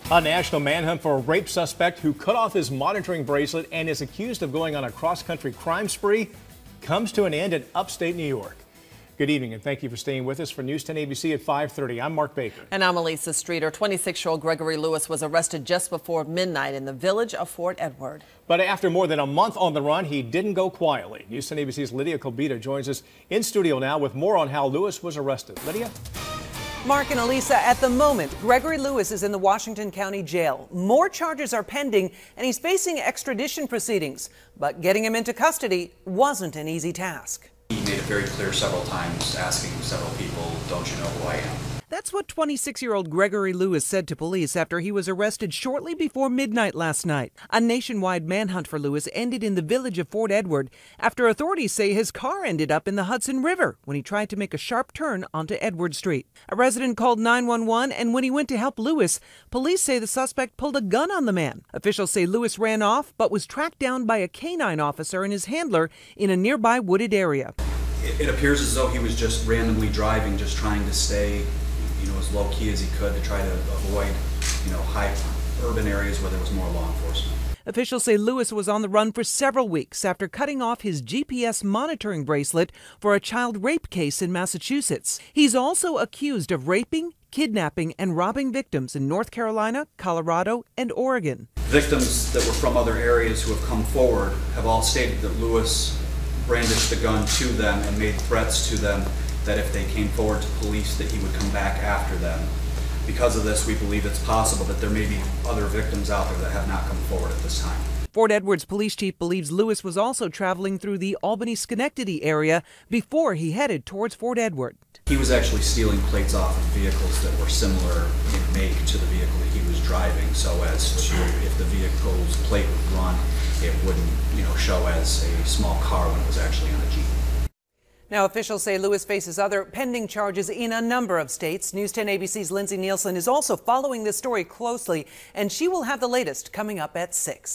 A national manhunt for a rape suspect who cut off his monitoring bracelet and is accused of going on a cross-country crime spree comes to an end in upstate New York. Good evening, and thank you for staying with us for News 10 ABC at 5:30. I'm Mark Baker. And I'm Elisa Streeter. 26-year-old Gregory Lewis was arrested just before midnight in the village of Fort Edward. But after more than a month on the run, he didn't go quietly. News 10 ABC's Lydia Kulbida joins us in studio now with more on how Lewis was arrested. Lydia? Mark and Elisa, at the moment, Gregory Lewis is in the Washington County Jail. More charges are pending, and he's facing extradition proceedings. But getting him into custody wasn't an easy task. He made it very clear several times, asking several people, "Don't you know who I am?" That's what 26-year-old Gregory Lewis said to police after he was arrested shortly before midnight last night. A nationwide manhunt for Lewis ended in the village of Fort Edward after authorities say his car ended up in the Hudson River when he tried to make a sharp turn onto Edward Street. A resident called 911, and when he went to help Lewis, police say the suspect pulled a gun on the man. Officials say Lewis ran off but was tracked down by a canine officer and his handler in a nearby wooded area. It appears as though he was just randomly driving, just trying to stay as low key as he could to try to avoid, high urban areas where there was more law enforcement. Officials say Lewis was on the run for several weeks after cutting off his GPS monitoring bracelet for a child rape case in Massachusetts. He's also accused of raping, kidnapping, and robbing victims in North Carolina, Colorado, and Oregon. Victims that were from other areas who have come forward have all stated that Lewis brandished the gun to them and made threats to them that if they came forward to police that he would come back after them. Because of this, we believe it's possible that there may be other victims out there that have not come forward at this time. Fort Edward's police chief believes Lewis was also traveling through the Albany-Schenectady area before he headed towards Fort Edward. He was actually stealing plates off of vehicles that were similar in make to the vehicle that he was driving, so as to, if the vehicle's plate would run, it wouldn't, show as a small car when it was actually on a Jeep. Now, officials say Lewis faces other pending charges in a number of states. News 10 ABC's Lindsay Nielsen is also following this story closely, and she will have the latest coming up at 6.